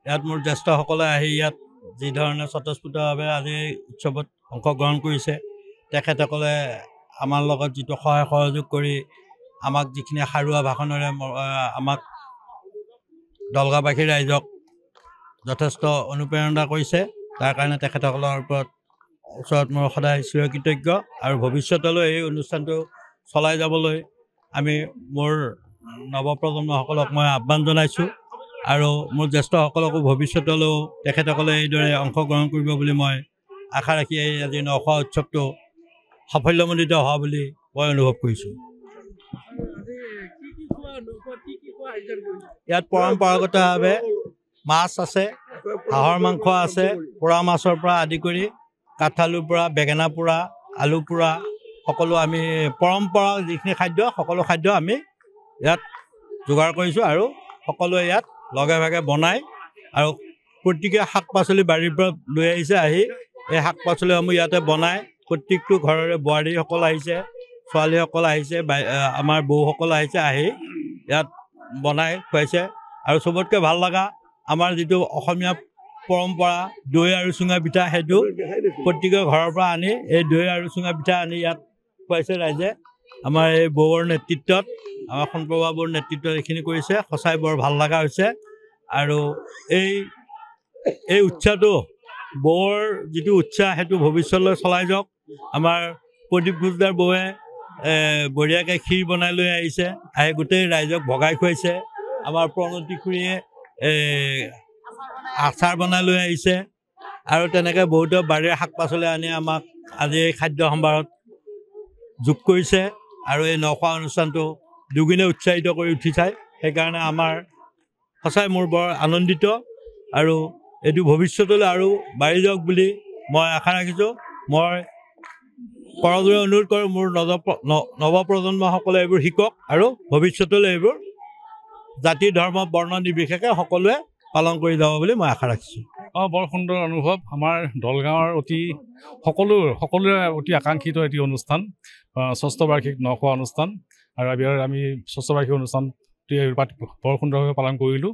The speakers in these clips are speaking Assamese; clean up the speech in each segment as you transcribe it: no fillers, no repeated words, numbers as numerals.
ইয়াত মোৰ জ্যেষ্ঠসকলে আহি ইয়াত যি ধৰণে স্বতঃস্ফূৰ্তভাৱে আজি উৎসৱত অংশগ্ৰহণ কৰিছে তেখেতসকলে আমাৰ লগত যিটো সহায় সহযোগ কৰি আমাক যিখিনি সাৰুৱা ভাষণেৰে আমাক দলগাঁওবাসী ৰাইজক যথেষ্ট অনুপ্ৰেৰণা কৰিছে তাৰ কাৰণে তেখেতসকলৰ ওচৰত মোৰ সদায় চিৰকৃতজ্ঞ আৰু ভৱিষ্যতলৈ এই অনুষ্ঠানটো চলাই যাবলৈ আমি মোৰ নৱপ্ৰজন্মসকলক মই আহ্বান জনাইছোঁ আৰু মোৰ জ্যেষ্ঠসকলকো ভৱিষ্যতলৈও তেখেতসকলে এইদৰে অংশগ্ৰহণ কৰিব বুলি মই আশা ৰাখি আজি নখোৱা উৎসৱটো সাফল্যমণ্ডিত হোৱা বুলি মই অনুভৱ কৰিছোঁ। ইয়াত পৰম্পৰাগতভাৱে মাছ আছে, হাঁহৰ মাংস আছে, পোৰা মাছৰ পৰা আদি কৰি কাঠআলুৰ পৰা বেঙেনা পোৰা, আলু পোৰা সকলো আমি পৰম্পৰা যিখিনি খাদ্য সকলো খাদ্য আমি ইয়াত যোগাৰ কৰিছোঁ আৰু সকলোৱে ইয়াত লগে ভাগে বনাই আৰু প্ৰত্যেকে শাক পাচলি বাৰীৰ পৰা লৈ আহিছে আহি এই শাক পাচলিসমূহ ইয়াতে বনাই প্ৰত্যেকটো ঘৰৰে বোৱাৰীসকল আহিছে, ছোৱালীসকল আহিছে, আমাৰ বৌসকল আহিছে আহি ইয়াত বনাই খুৱাইছে আৰু চবতকৈ ভাল লগা আমাৰ যিটো অসমীয়া পৰম্পৰা দৈ আৰু চুঙা পিঠা সেইটো প্ৰত্যেকৰ ঘৰৰ পৰা আনি এই দৈ আৰু চুঙা পিঠা আনি ইয়াত খুৱাইছে ৰাইজে। আমাৰ এই বৌৰ নেতৃত্বত আমাৰ সোণপ্ৰভা বৌৰ নেতৃত্বত এইখিনি কৰিছে, সঁচাই বৰ ভাল লগা হৈছে আৰু এই উৎসাহটো বৌৰ যিটো উৎসাহ সেইটো ভৱিষ্যতলৈ চলাই যাওক। আমাৰ প্ৰদীপ ঘোষদাৰ বৌয়ে বঢ়িয়াকৈ ক্ষীৰ বনাই লৈ আহিছে, আহি গোটেই ৰাইজক ভগাই খুৱাইছে। আমাৰ প্ৰণতি খুৰীয়ে আচাৰ বনাই লৈ আহিছে আৰু তেনেকৈ বহুতো বাৰীৰ শাক পাচলি আনি আমাক আজি এই খাদ্য সম্ভাৰত যোগ কৰিছে আৰু এই নখোৱা অনুষ্ঠানটো দুগুণে উৎসাহিত কৰি উঠিছে। সেইকাৰণে আমাৰ সঁচাই মোৰ বৰ আনন্দিত আৰু এইটো ভৱিষ্যতলৈ আৰু বাঢ়ি যাওক বুলি মই আশা ৰাখিছোঁ। মই কৰজোৰে অনুৰোধ কৰোঁ মোৰ নৱপ্ৰজন্মসকলে এইবোৰ শিকক আৰু ভৱিষ্যতলৈ এইবোৰ জাতি ধৰ্ম বৰ্ণ নিৰ্বিশেষে সকলোৱে পালন কৰি যাব বুলি মই আশা ৰাখিছোঁ। বৰ সুন্দৰ অনুভৱ। আমাৰ দলগাঁৱৰ সকলোৰে অতি আকাংক্ষিত এটি অনুষ্ঠান, ষষ্ঠ বাৰ্ষিক নখোৱা অনুষ্ঠান আৰু আমি ষষ্ঠ বাৰ্ষিক অনুষ্ঠান বৰ সুন্দৰভাৱে পালন কৰিলোঁ।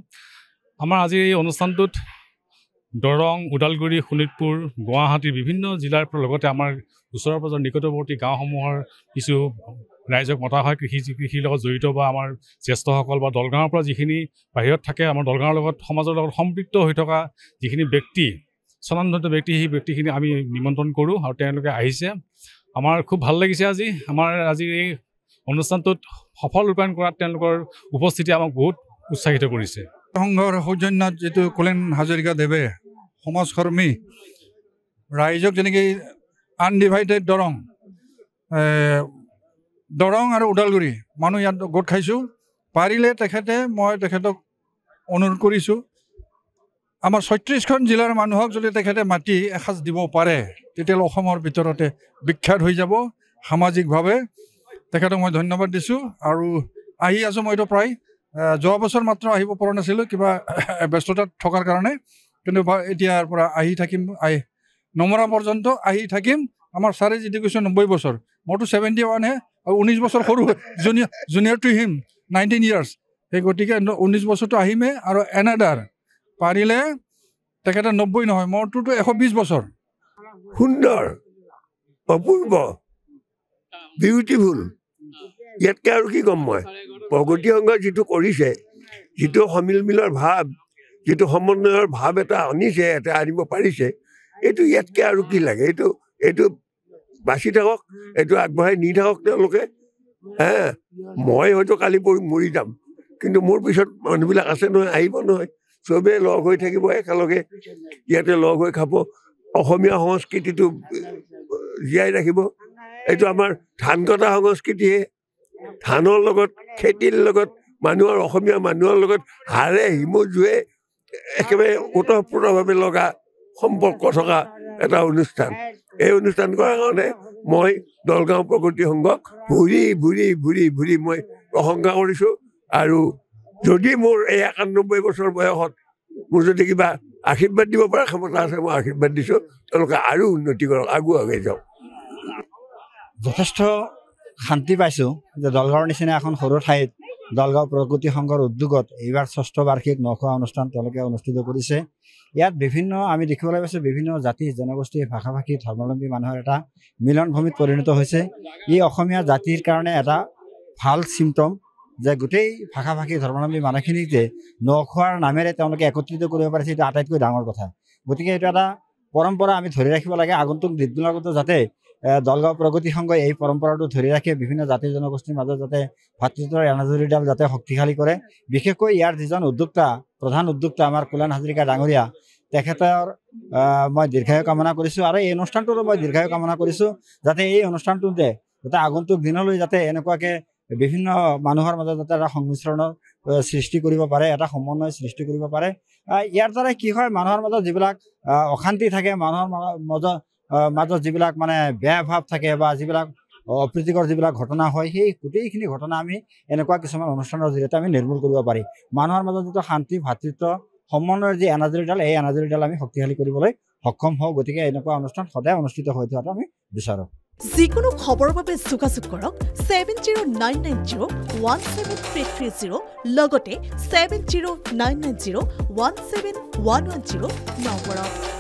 আমাৰ আজি এই অনুষ্ঠানটোত দৰং, ওদালগুৰি, শোণিতপুৰ, গুৱাহাটীৰ বিভিন্ন জিলাৰ লগতে আমাৰ ওচৰৰ পাজৰ নিকটৱৰ্তী গাঁওসমূহৰ কিছু ৰাইজক মতা হয় কৃষিৰ লগত জড়িত বা আমাৰ জ্যেষ্ঠসকল বা দলগাঁৱৰ পৰা যিখিনি বাহিৰত থাকে, আমাৰ দলগাঁৱৰ লগত সমাজৰ লগত সম্পৃক্ত হৈ থকা যিখিনি ব্যক্তি, স্বনামধন্য ব্যক্তি, সেই ব্যক্তিখিনি আমি নিমন্ত্ৰণ কৰোঁ আৰু তেওঁলোকে আহিছে। আমাৰ খুব ভাল লাগিছে আজি এই অনুষ্ঠানটোত সফল ৰূপায়ণ কৰাত তেওঁলোকৰ উপস্থিতি আমাক বহুত উৎসাহিত কৰিছে। সংঘৰ সৌজন্যত যিটো কুলেন হাজৰিকা দেৱে সমাজকৰ্মী ৰাইজক যেনেকৈ আনডিভাইডেড দৰং আৰু ওদালগুৰি মানুহ ইয়াত গোট খাইছোঁ। পাৰিলে মই তেখেতক অনুৰোধ কৰিছোঁ আমাৰ ৩৬খন জিলাৰ মানুহক যদি তেখেতে মাতি এসাঁজ দিব পাৰে তেতিয়াহ'লে অসমৰ ভিতৰতে বিখ্যাত হৈ যাব সামাজিকভাৱে। তেখেতক মই ধন্যবাদ দিছোঁ আৰু আহি আছোঁ। মইতো প্ৰায় যোৱা বছৰ মাত্ৰ আহিব পৰা নাছিলোঁ কিবা ব্যস্ততাত থকাৰ কাৰণে, কিন্তু এতিয়াৰ পৰা আহি থাকিম, নমৰা পৰ্যন্ত আহি থাকিম। আমাৰ ছাৰে যিটো কৈছোঁ 90 বছৰ, মোৰতো 71 হে আৰু 19 বছৰ সৰু, জুনিয়ৰ টু হিম 19 ইয়াৰ্ছ। সেই গতিকে 19 বছৰটো আহিমেই আৰু এনাডাৰ পাৰিলে তেখেতে 90 নহয়, মোৰটোতো 120 বছৰ। সুন্দৰ, অপূৰ্ব, বিউটিফুল। ইয়াতকৈ আৰু কি ক'ম মই। প্ৰগতি সংঘ যিটো কৰিছে, যিটো সমিল মিলৰ ভাৱ, যিটো সমন্বয়ৰ ভাৱ এটা আনিছে, এটা আনিব পাৰিছে, এইটো ইয়াতকৈ আৰু কি লাগে। এইটো বাচি থাকক, এইটো আগবঢ়াই নি থাকক তেওঁলোকে। মই হয়তো কালি মৰি যাম, কিন্তু মোৰ পিছত মানুহবিলাক আছে নহয়, আহিব নহয়, চবেই লগ হৈ থাকিব, একেলগে ইয়াতে লগ হৈ খাব। অসমীয়া সংস্কৃতিটো জীয়াই ৰাখিব এইটো আমাৰ ধান কটা সংস্কৃতিয়ে ধানৰ লগত খেতিৰ লগত মানুহৰ অসমীয়া মানুহৰ লগত হাড়ে হিমজুৱে একেবাৰে ওতঃপ্ৰোতভাৱে লগা সম্পৰ্ক থকা এটা অনুষ্ঠান এই অনুষ্ঠান কৰাৰ কাৰণে মই দলগাঁও প্ৰগতি সংঘক ভুৰি ভুৰি ভুৰি ভুৰি মই প্ৰশংসা কৰিছোঁ আৰু যদি মোৰ এই ৯১ বছৰ বয়সত মোৰ যদি কিবা আশীৰ্বাদ দিব পৰা ক্ষমতা আছে মই আশীৰ্বাদ দিছোঁ তেওঁলোকে আৰু উন্নতি কৰক আগুৱাই যাওক যথেষ্ট শান্তি পাইছোঁ যে দলগাঁৱৰ নিচিনা এখন সৰু ঠাইত দলগাঁও প্ৰগতি সংঘৰ উদ্যোগত এইবাৰ ৬ষ্ঠ বাৰ্ষিক নখোৱা অনুষ্ঠান তেওঁলোকে অনুষ্ঠিত কৰিছে ইয়াত বিভিন্ন আমি দেখিবলৈ পাইছোঁ বিভিন্ন জাতি জনগোষ্ঠী ভাষা ভাষী ধৰ্মাৱলম্বী মানুহৰ এটা মিলনভূমিত পৰিণত হৈছে ই অসমীয়া জাতিৰ কাৰণে এটা ভাল চিম্পটম যে গোটেই ভাষা ভাষী ধৰ্মাৱলম্বী মানুহখিনিক যে নখোৱাৰ নামেৰে তেওঁলোকে একত্ৰিত কৰিব পাৰিছে এইটো আটাইতকৈ ডাঙৰ কথা গতিকে এইটো এটা পৰম্পৰা আমি ধৰি ৰাখিব লাগে আগন্তুক দিনবিলাকতো যাতে দলগাঁও প্ৰগতি সংঘই এই পৰম্পৰাটো ধৰি ৰাখি বিভিন্ন জাতি জনগোষ্ঠীৰ মাজত যাতে ভাতৃত্বৰ এনাজৰীডাল যাতে শক্তিশালী কৰে বিশেষকৈ ইয়াৰ যিজন উদ্যোক্তা প্ৰধান উদ্যোক্তা আমাৰ কুলান হাজৰিকা ডাঙৰীয়া তেখেতৰ মই দীৰ্ঘায়ু কামনা কৰিছোঁ আৰু এই অনুষ্ঠানটোতো মই দীৰ্ঘায়ু কামনা কৰিছোঁ যাতে এই অনুষ্ঠানটোতে যাতে আগন্তুক দিনলৈ যাতে এনেকুৱাকৈ বিভিন্ন মানুহৰ মাজত যাতে এটা সংমিশ্ৰণৰ সৃষ্টি কৰিব পাৰে এটা সমন্বয় সৃষ্টি কৰিব পাৰে ইয়াৰ দ্বাৰা কি হয় মানুহৰ মাজত যিবিলাক অশান্তি থাকে মানুহৰ মাজত যিবিলাক মানে বেয়া ভাৱ থাকে বা যিবিলাক অপ্ৰীতিকৰ যিবিলাক ঘটনা হয় সেই গোটেইখিনি ঘটনা আমি এনেকুৱা কিছুমান অনুষ্ঠানৰ জৰিয়তে আমি নিৰ্মূল কৰিব পাৰি মানুহৰ মাজত যিটো শান্তি ভাতৃত্ব সমন্বয়ৰ যি এনাজৰীডাল এই এনাজৰীডাল আমি শক্তিশালী কৰিবলৈ সক্ষম হওঁ গতিকে এনেকুৱা অনুষ্ঠান সদায় অনুষ্ঠিত হৈ থকাটো আমি বিচাৰোঁ যিকোনো খবৰৰ বাবে যোগাযোগ কৰক 7099017330 লগতে 7099017110 নম্বৰত